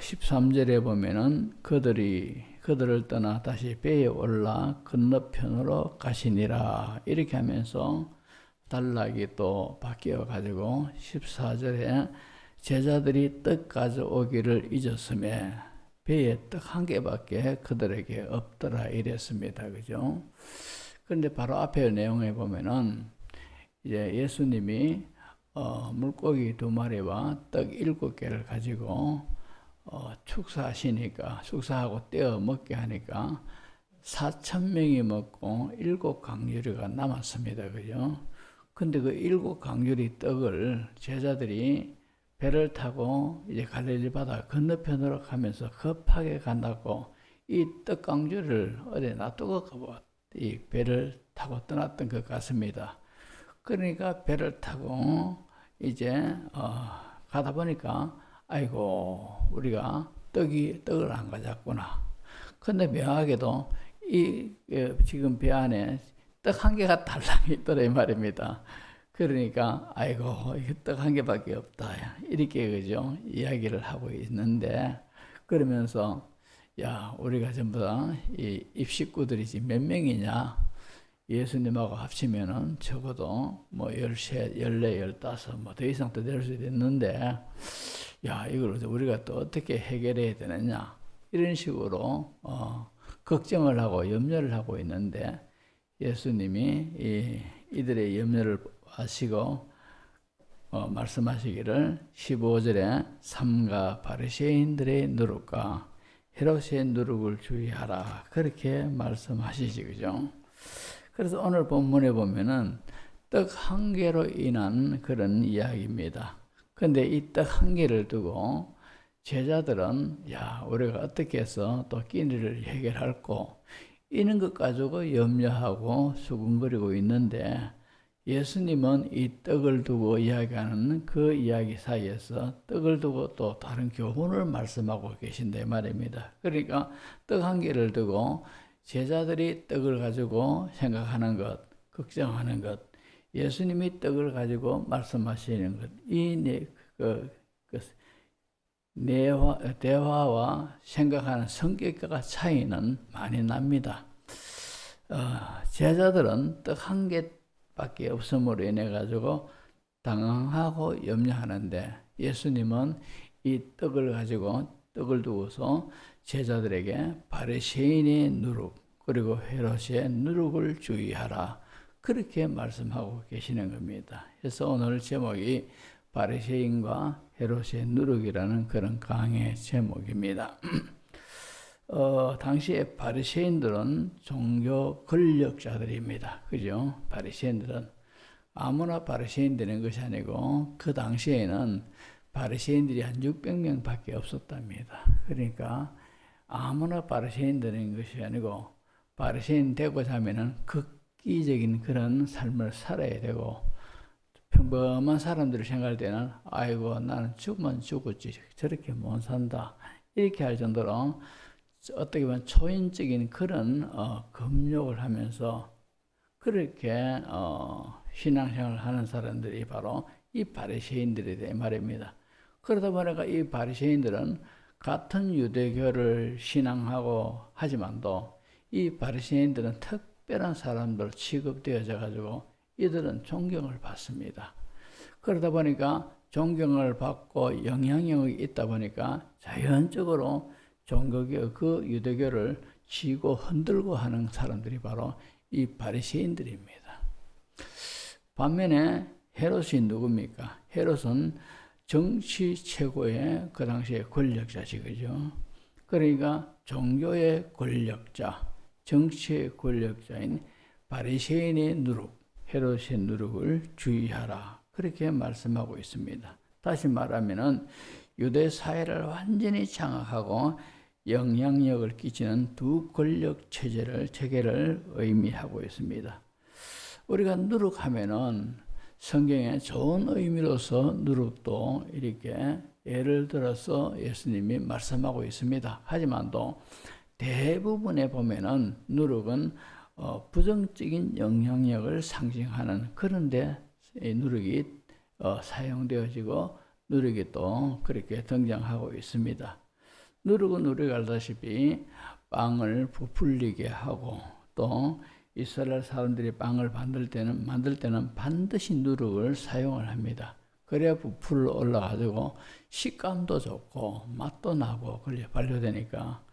13절에 보면은 그들을 떠나 다시 배에 올라 건너편으로 가시니라 이렇게 하면서 단락이 또 바뀌어 가지고 14절에 제자들이 떡 가져오기를 잊었음에 배에 떡 한 개밖에 그들에게 없더라 이랬습니다. 그죠? 그런데 바로 앞에 내용에 보면은 이제 예수님이 물고기 2마리와 떡 7개를 가지고 축사하고 떼어 먹게 하니까 4,000명이 먹고 7강유리가 남았습니다. 그죠? 근데 그 7강유리 떡을 제자들이 배를 타고 이제 갈릴리 바다 건너편으로 가면서 급하게 간다고 이 떡강주를 어디 놔두고 이 배를 타고 떠났던 것 같습니다. 그러니까 배를 타고 이제 가다 보니까 아이고 우리가 떡을 안 가졌구나. 근데 묘하게도 지금 배 안에 떡 한 개가 달랑 있더라 이 말입니다. 그러니까 아이고 이게 떡 한 개밖에 없다 이렇게 그죠 이야기를 하고 있는데, 그러면서 야 우리가 전부 다 이 입식구들이지 몇 명이냐, 예수님하고 합치면은 적어도 뭐 13, 14, 15 뭐 더 이상 더 될 수도 있는데 야 이걸 우리가 또 어떻게 해결해야 되느냐 이런 식으로 걱정을 하고 염려를 하고 있는데, 예수님이 이들의 염려를 아시고 말씀하시기를 15절에 삼가 바리새인들의 누룩과 헤롯의 누룩을 주의하라 그렇게 말씀하시지. 그죠? 그래서 오늘 본문에 보면은 떡 한 개로 인한 그런 이야기입니다. 근데 이 떡 한 개를 두고 제자들은 야 우리가 어떻게 해서 또 끼니를 해결할꼬 이런 것 가지고 염려하고 수군거리고 있는데, 예수님은 이 떡을 두고 이야기하는 그 이야기 사이에서 떡을 두고 또 다른 교훈을 말씀하고 계신다 말입니다. 그러니까 떡 한 개를 두고 제자들이 떡을 가지고 생각하는 것, 걱정하는 것, 예수님이 떡을 가지고 말씀하시는 것, 이 대화와 생각하는 성격과 차이는 많이 납니다. 제자들은 떡 한 개밖에 없음으로 인해 가지고 당황하고 염려하는데, 예수님은 이 떡을 두고서 제자들에게 바리새인의 누룩 그리고 헤롯의 누룩을 주의하라 그렇게 말씀하고 계시는 겁니다. 그래서 오늘 제목이 바리새인과 헤롯의 누룩이라는 그런 강의 제목입니다. 당시에 바리새인들은 종교 권력자들입니다. 그죠? 바리새인들은 아무나 바리새인 되는 것이 아니고 그 당시에는 바리새인들이 한 600명 밖에 없었답니다. 그러니까 아무나 바리새인 되는 것이 아니고 바리새인 되고자 하면은 극기적인 그런 삶을 살아야 되고, 평범한 사람들이 생각할 때는 아이고 나는 죽으면 죽었지 저렇게 못 산다 이렇게 할 정도로 어떻게 보면 초인적인 그런 금욕을 하면서 그렇게 신앙생활을 하는 사람들이 바로 이 바리새인들이다 말입니다. 그러다 보니까 이 바리새인들은 같은 유대교를 신앙하고 하지만도 이 바리새인들은 특별한 사람들 취급되어져 가지고 이들은 존경을 받습니다. 그러다 보니까 존경을 받고 영향력이 있다 보니까 자연적으로 그 유대교를 쥐고 흔들고 하는 사람들이 바로 이 바리새인들입니다. 반면에 헤롯이 누굽니까? 헤롯은 정치 최고의 그 당시의 권력자지, 그죠? 그러니까 종교의 권력자, 정치의 권력자인 바리새인의 누룩, 헤롯의 누룩을 주의하라 그렇게 말씀하고 있습니다. 다시 말하면은 유대 사회를 완전히 장악하고 영향력을 끼치는 두 권력 체계를 의미하고 있습니다. 우리가 누룩하면은 성경에 좋은 의미로서 누룩도 이렇게 예를 들어서 예수님이 말씀하고 있습니다. 하지만 또 대부분에 보면은 누룩은 부정적인 영향력을 상징하는 그런데 누룩이 사용되어지고 누룩이 또 그렇게 등장하고 있습니다. 누룩은 우리가 알다시피 빵을 부풀리게 하고 또 이스라엘 사람들이 빵을 만들 때는 반드시 누룩을 사용을 합니다. 그래야 부풀 올라가지고 식감도 좋고 맛도 나고 그래 반려되니까.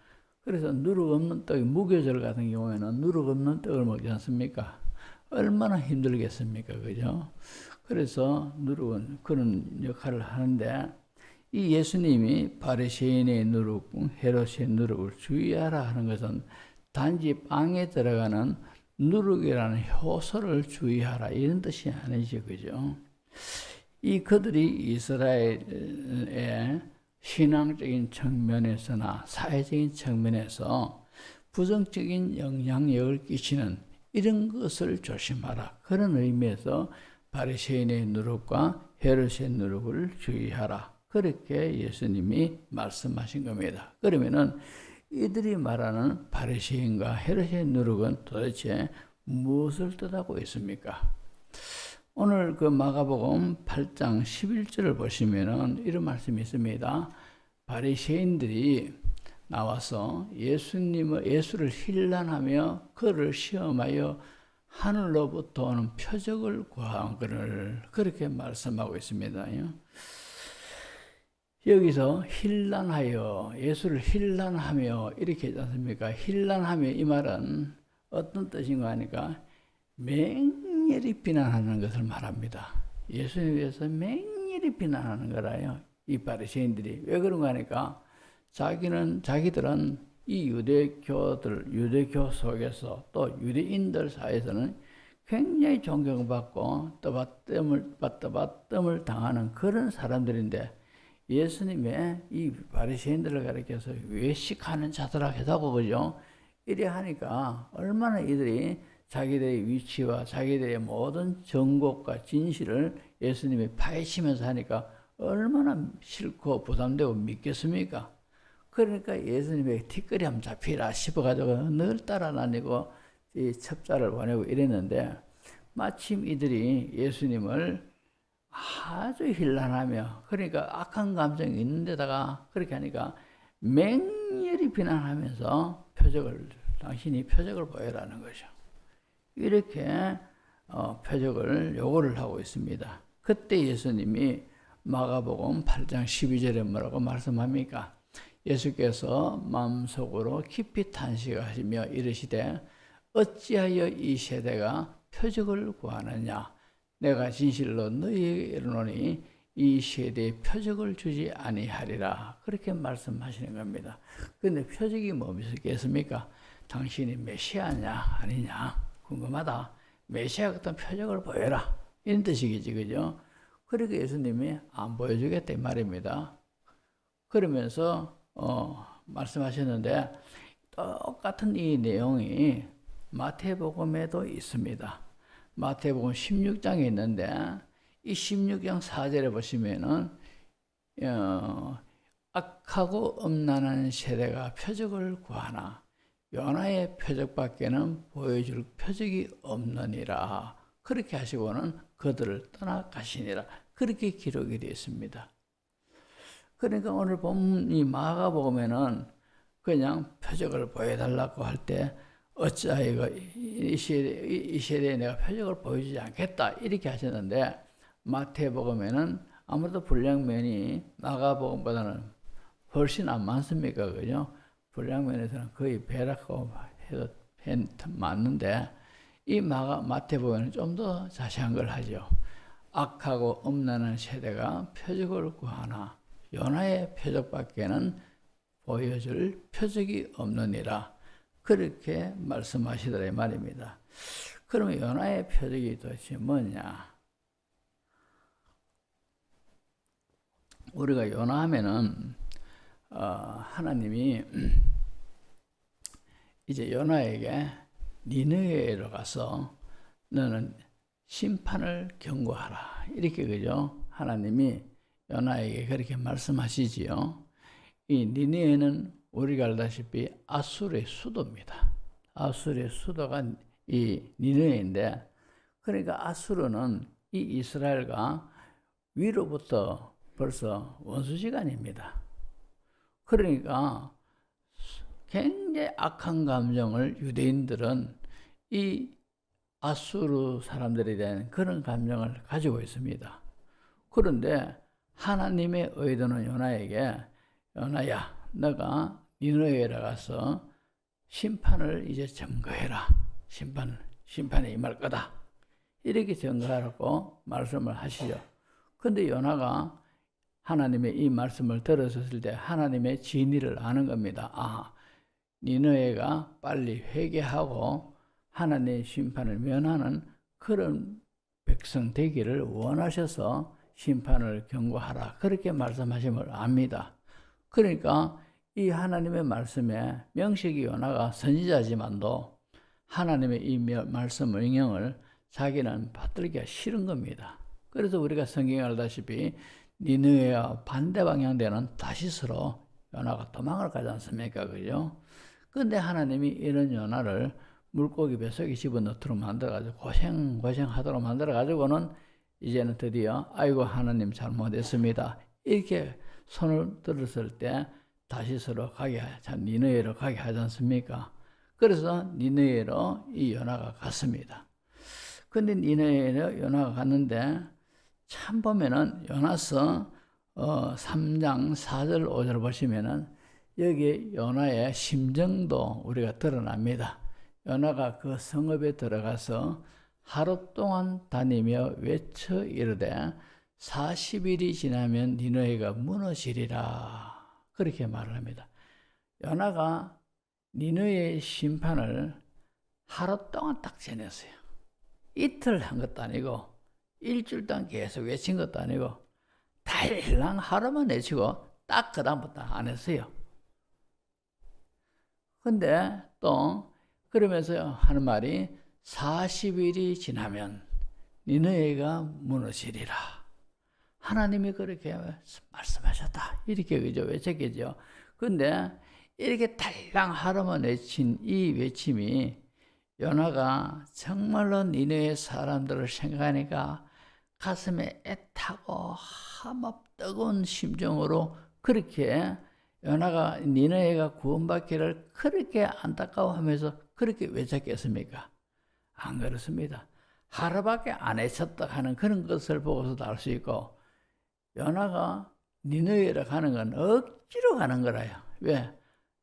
그래서 누룩 없는 떡, 무교절 같은 경우에는 누룩 없는 떡을 먹지 않습니까? 얼마나 힘들겠습니까, 그죠? 그래서 누룩은 그런 역할을 하는데 이 예수님이 바리새인의 누룩, 헤롯의 누룩을 주의하라 하는 것은 단지 빵에 들어가는 누룩이라는 효소를 주의하라 이런 뜻이 아니죠, 그죠? 이 그들이 이스라엘의 신앙적인 측면에서나 사회적인 측면에서 부정적인 영향력을 끼치는 이런 것을 조심하라. 그런 의미에서 바리새인의 누룩과 헤롯의 누룩을 주의하라. 그렇게 예수님이 말씀하신 겁니다. 그러면은 이들이 말하는 바리새인과 헤롯의 누룩은 도대체 무엇을 뜻하고 있습니까? 오늘 그 마가복음 8장 11절을 보시면은 이런 말씀이 있습니다. 바리새인들이 나와서 예수를 힐난하며 그를 시험하여 하늘로부터 오는 표적을 구하거늘 그렇게 말씀하고 있습니다. 여기서 힐난하여 예수를 힐난하며 이렇게 하지 않습니까? 힐난하며 이 말은 어떤 뜻인가 하니까 맹렬히 비난하는 것을 말합니다. 예수님에 대해서 맹렬히 비난하는 거라요. 이 바리새인들이 왜 그런가 하니까 자기들은 이 유대교 속에서 또 유대인들 사이에서는 굉장히 존경받고 떠받뜸을 당하는 그런 사람들인데 예수님의 이 바리새인들을 가리켜서 외식하는 자들아 해다고 그죠? 이래 하니까 얼마나 이들이 자기들의 위치와 자기들의 모든 정곡과 진실을 예수님이 파헤치면서 하니까 얼마나 싫고 부담되고 믿겠습니까? 그러니까 예수님의 티끌이 한번 잡히라 싶어가지고 늘 따라다니고 이 첩자를 보내고 이랬는데 마침 이들이 예수님을 아주 힐난하며 그러니까 악한 감정이 있는데다가 그렇게 하니까 맹렬히 비난하면서 당신이 표적을 보여라는 거죠. 이렇게 표적을 요구를 하고 있습니다. 그때 예수님이 마가복음 8장 12절에 뭐라고 말씀합니까? 예수께서 마음속으로 깊이 탄식하시며 이르시되 어찌하여 이 세대가 표적을 구하느냐? 내가 진실로 너희에게 이르노니 이 세대에 표적을 주지 아니하리라. 그렇게 말씀하시는 겁니다. 그런데 표적이 뭐겠습니까? 당신이 메시아냐 아니냐 궁금하다. 메시아 같은 표적을 보여라. 이런 뜻이겠지, 그죠? 그러니까 예수님이 안 보여주겠다 이 말입니다. 그러면서 말씀하셨는데 똑같은 이 내용이 마태복음에도 있습니다. 마태복음 16장에 있는데 이 16장 4절에 보시면은 악하고 음란한 세대가 표적을 구하나 요나의 표적밖에는 보여줄 표적이 없느니라. 그렇게 하시고는 그들을 떠나가시니라. 그렇게 기록이 되어 있습니다. 그러니까 오늘 본 이 마가복음에는 그냥 표적을 보여달라고 할 때 어찌하여 이 시대에 내가 표적을 보여주지 않겠다 이렇게 하셨는데 마태복음에는 아무래도 불량면이 마가복음보다는 훨씬 안 많습니까? 그죠? 불량면에서는 거의 배라고 해도 맞는데 이 마태복음에는 좀 더 자세한 걸 하죠. 악하고 음란한 세대가 표적을 구하나 요나의 표적밖에는 보여줄 표적이 없느니라. 그렇게 말씀하시더라 이 말입니다. 그러면 요나의 표적이 도대체 뭐냐? 우리가 요나 하면은 하나님이 이제 요나에게 니느웨로 가서 너는 심판을 경고하라 이렇게 그죠? 하나님이 요나에게 그렇게 말씀하시지요. 이 니느웨는 우리가 알다시피 아수르의 수도입니다. 아수르의 수도가 이 니느웨인데 그러니까 아수르는 이 이스라엘과 위로부터 벌써 원수지간입니다. 그러니까 굉장히 악한 감정을 유대인들은 이 아수르 사람들에 대한 그런 감정을 가지고 있습니다. 그런데 하나님의 의도는 요나에게, 요나야, 너가 니느웨에 가서 심판을 이제 점거해라. 심판에 임할 거다. 이렇게 점거하라고 말씀을 하시죠. 근데 요나가 하나님의 이 말씀을 들었을 때 하나님의 진리를 아는 겁니다. 아, 니느웨가 빨리 회개하고 하나님의 심판을 면하는 그런 백성 되기를 원하셔서 심판을 경고하라. 그렇게 말씀하심을 압니다. 그러니까 이 하나님의 말씀에 명식이 요나가 선지자지만도 하나님의 이 말씀 명령을 자기는 받들기가 싫은 겁니다. 그래서 우리가 성경에 알다시피 니느웨와 반대 방향되는 다시스로 요나가 도망을 가지 않습니까? 그죠? 근데 하나님이 이런 요나를 물고기 뱃속에 집어넣도록 만들어가지고 고생하도록 만들어가지고는 이제는 드디어 아이고 하나님 잘못했습니다. 이렇게 손을 들었을 때 다시스로 가게, 니느웨로 가게 하지 않습니까? 그래서 니느웨로 이 요나가 갔습니다. 근데 니느웨로 요나가 갔는데 참 보면은 요나서 3장 4절 5절 보시면은 여기 요나의 심정도 우리가 드러납니다. 요나가 그 성읍에 들어가서 하루 동안 다니며 외쳐 이르되 40일이 지나면 니느웨가 무너지리라. 그렇게 말을 합니다. 요나가 니느웨의 심판을 하루 동안 딱 지냈어요. 이틀 한 것도 아니고 일주일 동안 계속 외친 것도 아니고 달랑 하루만 외치고 딱 그 다음부터 안 했어요. 근데 또 그러면서 하는 말이 40일이 지나면 니느웨가 무너지리라. 하나님이 그렇게 말씀하셨다. 이렇게 그죠? 외쳤겠죠. 근데 이렇게 달랑 하루만 외친 이 외침이 요나가 정말로 니느웨 사람들을 생각하니까 가슴에 애타고 한없 뜨거운 심정으로 그렇게 요나가 니느웨가 구원받기를 그렇게 안타까워하면서 그렇게 외쳤겠습니까? 안 그렇습니다. 하루밖에 안 외쳤다 하는 그런 것을 보고서도 알 수 있고 요나가 니느웨로 가는 건 억지로 가는 거라요. 왜?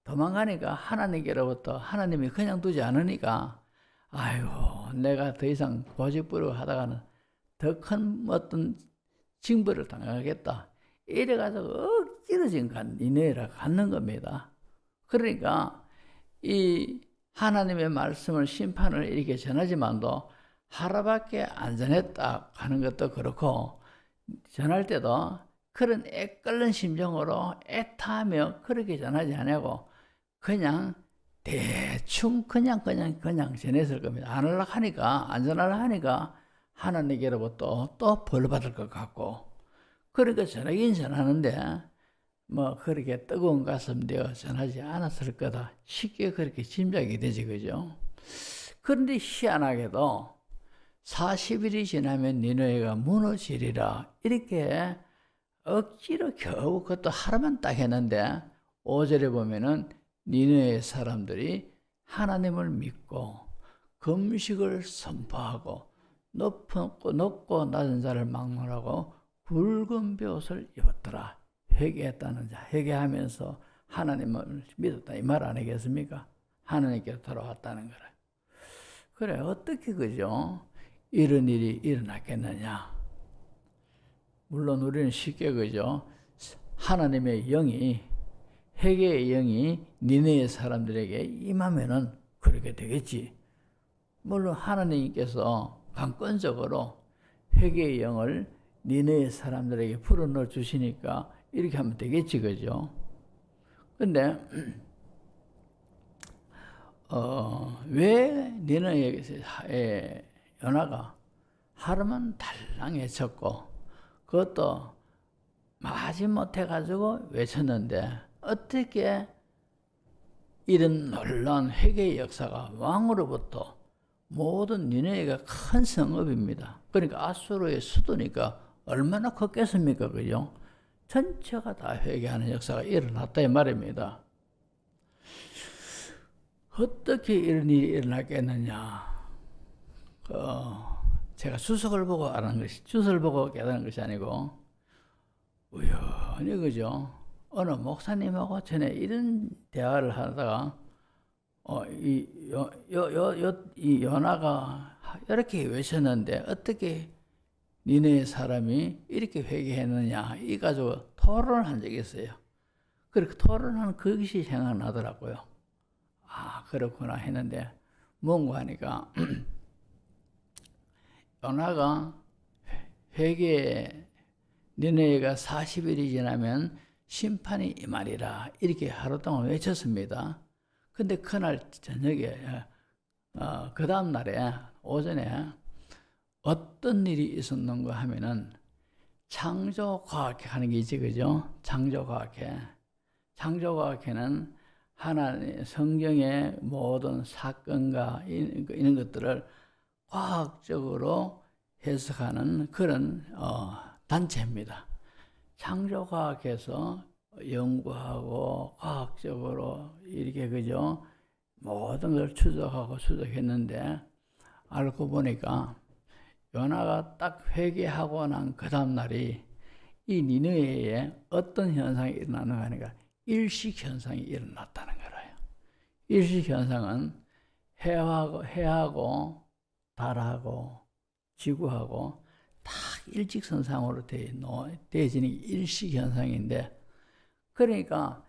도망가니까 하나님께로부터 하나님이 그냥 두지 않으니까 아이고 내가 더 이상 고집부리고 하다가는 더 큰 어떤 징벌을 당하겠다. 이래가지고 억지로 지금 니느웨로 가는 겁니다. 그러니까 이 하나님의 말씀을 심판을 이렇게 전하지만도 하루밖에 안 전했다 하는 것도 그렇고 전할 때도 그런 애끓는 심정으로 애타하며 그렇게 전하지 않고 그냥 대충 그냥 전했을 겁니다. 안 하려고 하니까 안 전하려고 하니까 하나님께로부터 또 벌 받을 것 같고 그러니까 전하긴 전하는데 뭐 그렇게 뜨거운 가슴 되어 전하지 않았을 거다. 쉽게 그렇게 짐작이 되지 그죠? 그런데 희한하게도 40일이 지나면 니느웨가 무너지리라 이렇게 억지로 겨우 그것도 하루만 딱 했는데 5절에 보면은 니느웨 사람들이 하나님을 믿고 금식을 선포하고 높고 낮은 자를 막론하고 붉은 벼옷을 입었더라. 회개했다는 자, 회개하면서 하나님을 믿었다 이 말 아니겠습니까? 하나님께로 돌아왔다는 거라. 그래 어떻게 그죠? 이런 일이 일어났겠느냐? 물론 우리는 쉽게 그죠? 하나님의 영이 회개의 영이 니느웨 사람들에게 임하면은 그렇게 되겠지. 물론 하나님께서 강권적으로 회개의 영을 니느웨 사람들에게 불어넣어 주시니까 이렇게 하면 되겠지, 그죠? 근데 왜 니느웨의 요나가 하루만 달랑 외쳤고 그것도 마지못해 가지고 외쳤는데 어떻게 이런 놀라운 회개의 역사가 왕으로부터 모든 니느웨가 큰 성읍입니다. 그러니까 아수르의 수도니까 얼마나 컸겠습니까, 그죠? 전체가 다 회개하는 역사가 일어났다 이 말입니다. 어떻게 이런 일이 일어났겠느냐? 제가 주석을 보고 주석을 보고 깨달은 것이 아니고 우연히 그죠? 어느 목사님하고 전에 이런 대화를 하다가 이 요나가 이렇게 외쳤는데 어떻게 니네 사람이 이렇게 회개했느냐 이 가지고 토론을 한 적이 있어요. 그렇게 토론한 그것이 생각나더라고요. 아 그렇구나 했는데 뭔가 하니까 요나가 회개 니네가 40일이 지나면 심판이 임하리라 이렇게 하루 동안 외쳤습니다. 근데 그날 저녁에 그 다음 날에 오전에 어떤 일이 있었는가 하면은 창조과학회 하는 게 있지 그죠? 창조과학회. 창조과학회는 하나님 성경의 모든 사건과 이런 것들을 과학적으로 해석하는 그런 단체입니다. 창조과학에서 연구하고 과학적으로 이렇게 그죠? 모든 걸 추적했는데 알고 보니까 요나가 딱 회개하고 난 그 다음 날이 이 니느웨에 어떤 현상이 일어나는가 하니까 일식 현상이 일어났다는 거예요. 일식 현상은 해하고 달하고 지구하고 다 일직선상으로 되어지는 일식 현상인데 그러니까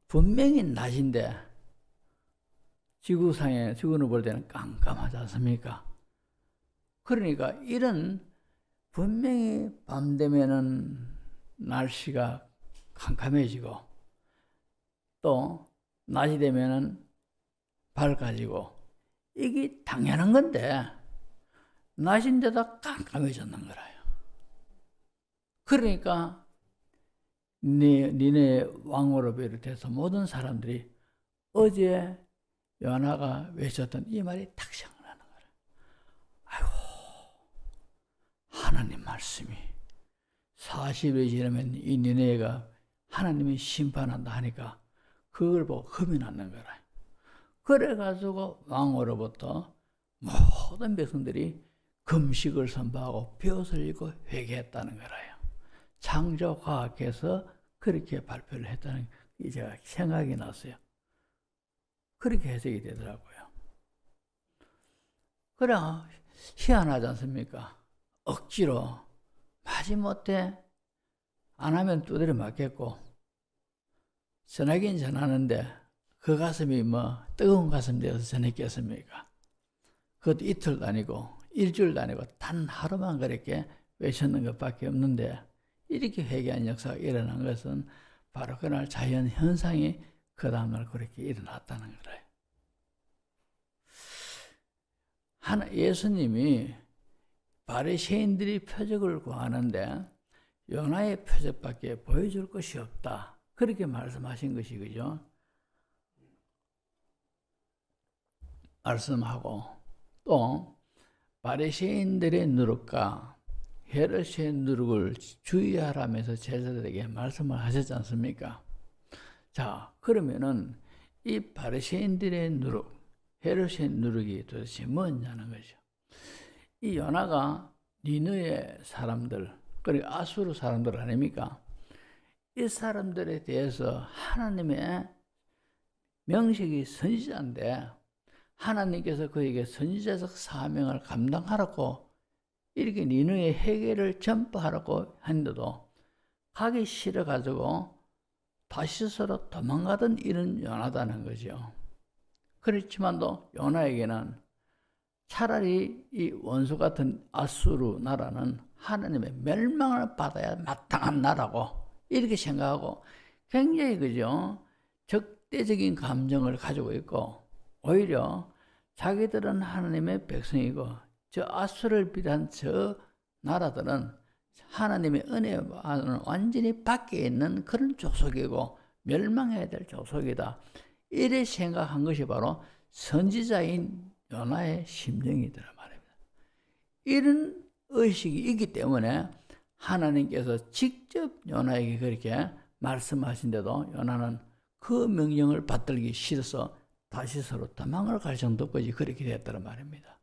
분명히 낮인데 지구는 볼 때는 깜깜하지 않습니까? 그러니까 이런 분명히 밤 되면은 날씨가 캄캄해지고 또 낮이 되면은 밝아지고 이게 당연한 건데 낮인데다 깜깜해졌는 거라요. 그러니까 니네 왕으로 비롯해서 모든 사람들이 어제 요나가 외쳤던 이 말이 딱 생각나는 거라. 아이고 하나님 말씀이 40일이 지나면 이 니네가 하나님이 심판한다 하니까 그걸 보고 겁이 났는 거라. 그래가지고 왕으로부터 모든 백성들이 금식을 선포하고 벼슬 읽고 회개했다는 거라요. 창조과학에서 그렇게 발표를 했다는 게 제가 생각이 났어요. 그렇게 해석이 되더라고요. 그래 희한하지 않습니까? 억지로 마지못해 안 하면 두드려 맞겠고 전하긴 전하는데 그 가슴이 뜨거운 가슴 되어서 전했겠습니까? 그것도 이틀도 아니고 일주일도 아니고 단 하루만 그렇게 외쳤는 것밖에 없는데 이렇게 회개한 역사가 일어난 것은 바로 그날 자연 현상이 그 다음날 그렇게 일어났다는 거예요. 예수님이 바리새인들이 표적을 구하는데 요나의 표적밖에 보여줄 것이 없다. 그렇게 말씀하신 것이 그죠? 말씀하고 또 바리새인들의 누룩과 헤롯의 누룩을 주의하라면서 제자들에게 말씀을 하셨지 않습니까? 자, 그러면은 이 바리새인들의 누룩, 헤롯의 누룩이 도대체 뭐냐는 거죠. 이 요나가 니느웨 사람들, 그리고 아수르 사람들 아닙니까? 이 사람들에 대해서 하나님의 명식이 선지자인데 하나님께서 그에게 선지자적 사명을 감당하라고 이렇게 니느웨 회개를 전파하라고 했는데도 가기 싫어가지고 다시스로 도망가던 이런 요나다는 거죠. 그렇지만도 요나에게는 차라리 이 원수 같은 아수르 나라는 하나님의 멸망을 받아야 마땅한 나라고 이렇게 생각하고 굉장히 그죠? 적대적인 감정을 가지고 있고 오히려 자기들은 하나님의 백성이고 저 아수르를 비롯한 저 나라들은 하나님의 은혜와는 완전히 밖에 있는 그런 족속이고 멸망해야 될 족속이다. 이래 생각한 것이 바로 선지자인 요나의 심정이더라 말입니다. 이런 의식이 있기 때문에 하나님께서 직접 요나에게 그렇게 말씀하신데도 요나는 그 명령을 받들기 싫어서 다시서로 도망을 갈 정도까지 그렇게 됐다는 말입니다.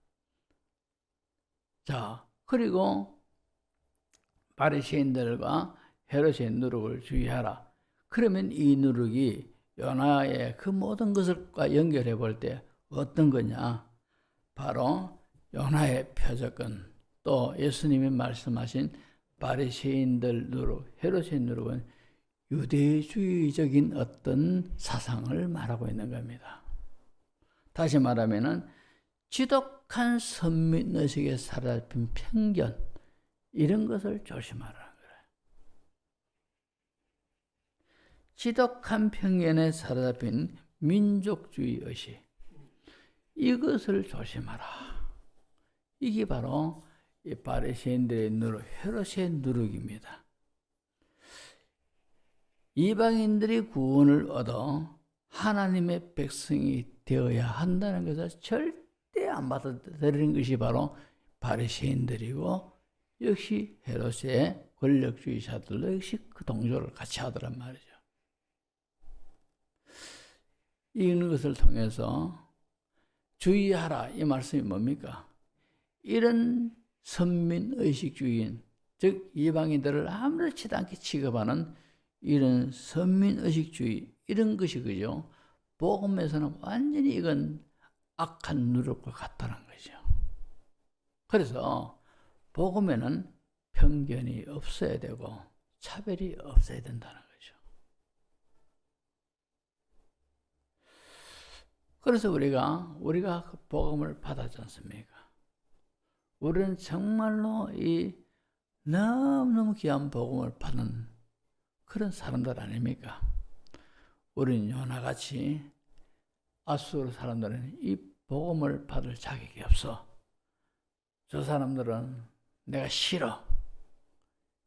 자, 그리고 바리새인들과 헤롯의 누룩을 주의하라. 그러면 이 누룩이 요나의 그 모든 것을과 연결해 볼 때 어떤 거냐? 바로 요나의 표적은, 또 예수님이 말씀하신 바리새인들 누룩, 헤롯의 누룩은 유대주의적인 어떤 사상을 말하고 있는 겁니다. 다시 말하면은 지독한 선민의식에 사로잡힌 편견, 이런 것을 조심하라는 거예요. 지독한 편견에 사로잡힌 민족주의 의식, 이것을 조심하라. 이게 바로 이 바리새인들의 누룩, 헤롯의 누룩입니다. 이방인들이 구원을 얻어 하나님의 백성이 되어야 한다는 것을 절대 안 받아들이는 것이 바로 바리새인들이고, 역시 헤롯의 권력주의자들도 역시 그 동조를 같이 하더란 말이죠. 이런 것을 통해서 주의하라, 이 말씀이 뭡니까? 이런 선민의식주의인, 즉 이방인들을 아무렇지도 않게 취급하는 이런 선민의식주의, 이런 것이 그죠? 복음에서는 완전히 이건 악한 누룩과 같다는 거죠. 그래서 복음에는 편견이 없어야 되고 차별이 없어야 된다는 거죠. 그래서 우리가 복음을 받았지 않습니까? 우리는 정말로 이 너무너무 귀한 복음을 받는 그런 사람들 아닙니까? 우리는 요나같이 아수르 사람들은 이 복음을 받을 자격이 없어. 저 사람들은 내가 싫어.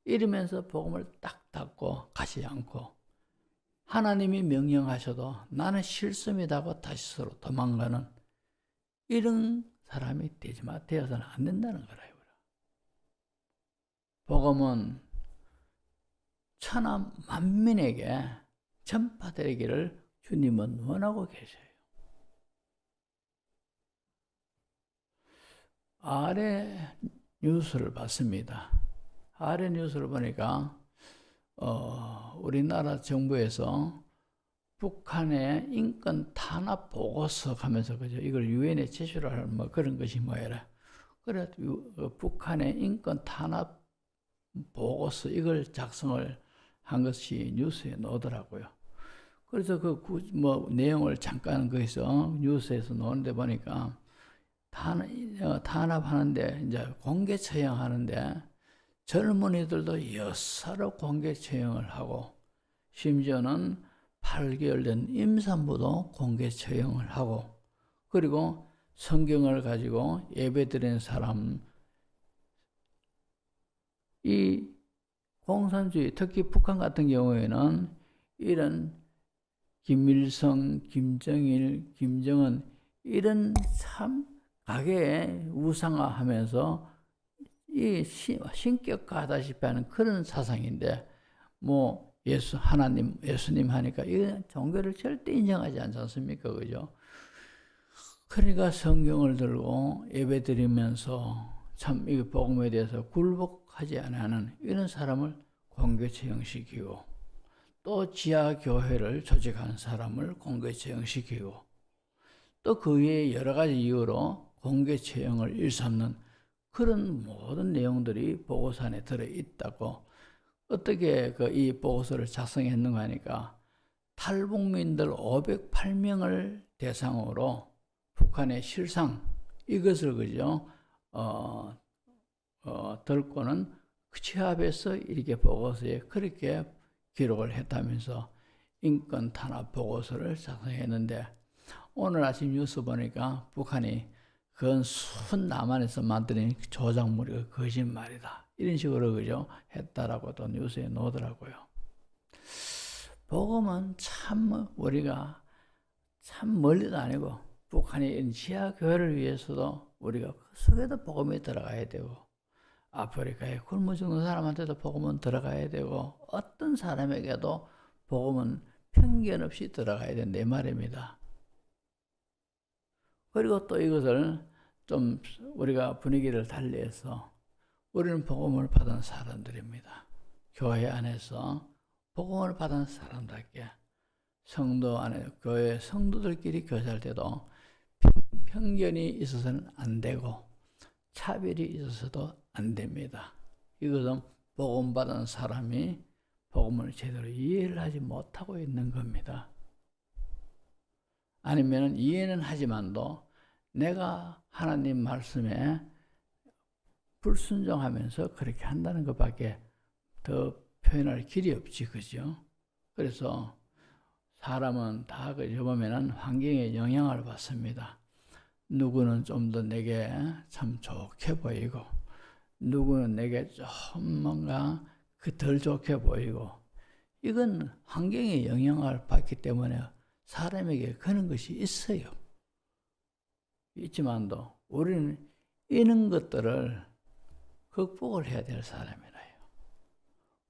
이러면서 복음을 딱 닫고 가지 않고, 하나님이 명령하셔도 나는 싫습니다고 다시서로 도망가는 이런 사람이 되어서는 안 된다는 거라. 복음은 천하 만민에게 전파되기를 주님은 원하고 계셔요. 아래 뉴스를 봤습니다. 아래 뉴스를 보니까 우리나라 정부에서 북한의 인권 탄압 보고서 하면서 그죠? 이걸 유엔에 제출을 하는 뭐 그런 것이 뭐야라. 그래 북한의 인권 탄압 보고서 이걸 작성을 한 것이 뉴스에 나오더라고요. 그래서 그 내용을 잠깐 거기서 뉴스에서 나오는데 보니까 탄압하는데 이제 공개 처형하는데 젊은이들도 여사로 공개 처형을 하고, 심지어는 8개월 된 임산부도 공개 처형을 하고, 그리고 성경을 가지고 예배드리는 사람, 이 공산주의, 특히 북한 같은 경우에는 이런 김일성, 김정일, 김정은 이런 참 가계에 우상화하면서 이 신격화하다시피 하는 그런 사상인데, 뭐 하나님, 예수님 하니까 이 종교를 절대 인정하지 않지 않습니까? 그죠? 그러니까 성경을 들고 예배드리면서 참 이 복음에 대해서 굴복하지 않는 이런 사람을 공개 처형시키고, 또 지하 교회를 조직하는 사람을 공개 처형시키고, 또 그 외에 여러 가지 이유로 공개 처형을 일삼는 그런 모든 내용들이 보고서 안에 들어있다고. 어떻게 이 보고서를 작성했는가 하니까 탈북민들 508명을 대상으로 북한의 실상, 이것을 그죠? 들고는 취합해서 이렇게 보고서에 그렇게 기록을 했다면서 인권 탄압 보고서를 작성했는데, 오늘 아침 뉴스 보니까 북한이 그건 순 남한에서 만드는 조작물이 거짓말이다, 이런 식으로 그죠? 했다라고 또 뉴스에 나오더라고요. 복음은 참 우리가 참 멀리도 아니고, 북한의 지하 교회를 위해서도 우리가 그 속에도 복음이 들어가야 되고, 아프리카에 굶어 죽는 사람한테도 복음은 들어가야 되고 어떤 사람에게도 복음은 편견 없이 들어가야 된다 이 말입니다. 그리고 또 이것을 좀 우리가 분위기를 달리해서 우리는 복음을 받은 사람들입니다. 교회 안에서 복음을 받은 사람답게 성도 안에 교회 성도들끼리 교제할 때도 편견이 있어서는 안 되고 차별이 있어서도 안 됩니다. 이것은 복음 받은 사람이 복음을 제대로 이해를 하지 못하고 있는 겁니다. 아니면 이해는 하지만도 내가 하나님 말씀에 불순종하면서 그렇게 한다는 것밖에 더 표현할 길이 없지, 그죠? 그래서 사람은 다 그저 보면은 환경에 영향을 받습니다. 누구는 좀 더 내게 참 좋게 보이고, 누구는 내게 좀 뭔가 덜 좋게 보이고, 이건 환경에 영향을 받기 때문에 사람에게 그런 것이 있어요. 있지만도 우리는 이런 것들을 극복을 해야 될 사람이라요.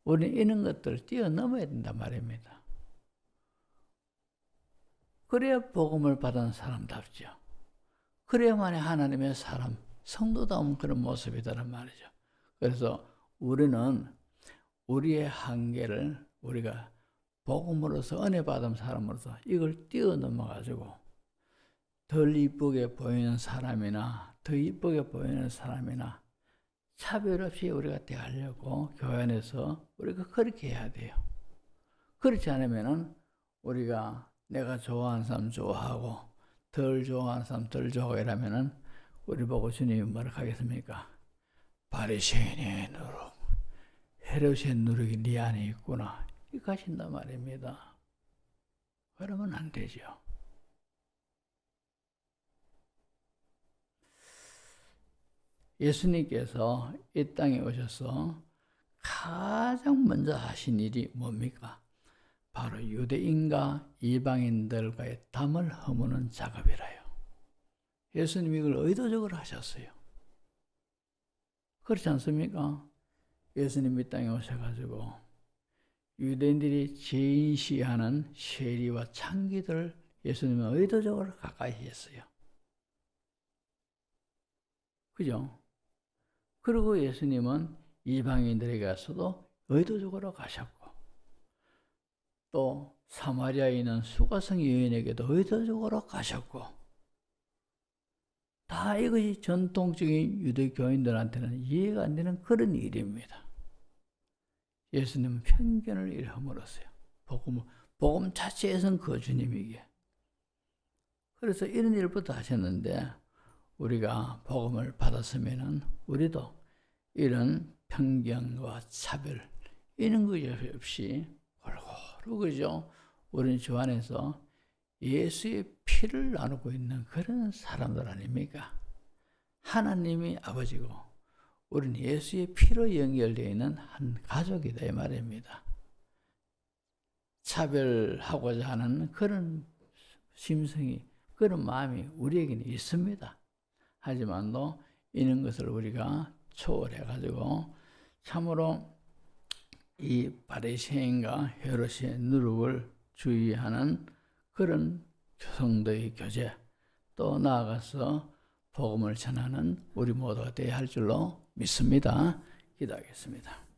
우리는 이런 것들을 뛰어넘어야 된단 말입니다. 그래야 복음을 받은 사람답죠. 그래야만이 하나님의 사람, 성도다운 그런 모습이다란 말이죠. 그래서 우리는 우리의 한계를 우리가 복음으로서 은혜 받은 사람으로서 이걸 뛰어넘어가지고 덜 이쁘게 보이는 사람이나 더 이쁘게 보이는 사람이나 차별 없이 우리가 대하려고 교회 안에서 우리가 그렇게 해야 돼요. 그렇지 않으면은 우리가 내가 좋아하는 사람 좋아하고 덜 좋아하는 사람 덜 좋아하고 이러면은 우리 보고 주님이 뭐라 하겠습니까? 바리새인의 누룩, 헤롯의 누룩이 네 안에 있구나. 이렇게 하신단 말입니다. 그러면 안 되죠. 예수님께서 이 땅에 오셔서 가장 먼저 하신 일이 뭡니까? 바로 유대인과 이방인들과의 담을 허무는 작업이라요. 예수님이 이걸 의도적으로 하셨어요. 그렇지 않습니까? 예수님 이 땅에 오셔가지고 유대인들이 제인시하는 세리와 창기들을 예수님은 의도적으로 가까이 했어요. 그죠? 그리고 예수님은 이방인들에게 가서도 의도적으로 가셨고 또 사마리아에 있는 수가성 여인에게도 의도적으로 가셨고 다 이것이 전통적인 유대교인들한테는 이해가 안 되는 그런 일입니다. 예수님은 편견을 일함으로써요. 복음 자체에서는 그 주님이기에. 그래서 이런 일부터 하셨는데 우리가 복음을 받았으면은 우리도 이런 편견과 차별 이런 것 없이 골고루 그죠? 우리는 주 안에서 예수의 피를 나누고 있는 그런 사람들 아닙니까? 하나님이 아버지고 우리는 예수의 피로 연결되어 있는 한 가족이다 이 말입니다. 차별하고자 하는 그런 심성이 그런 마음이 우리에게는 있습니다. 하지만도 이런 것을 우리가 초월해가지고 참으로 이 바리새인과 헤롯의 누룩을 주의하는 그런 성도의 교제 또 나아가서 복음을 전하는 우리 모두가 되어야 할 줄로 믿습니다. 기도하겠습니다.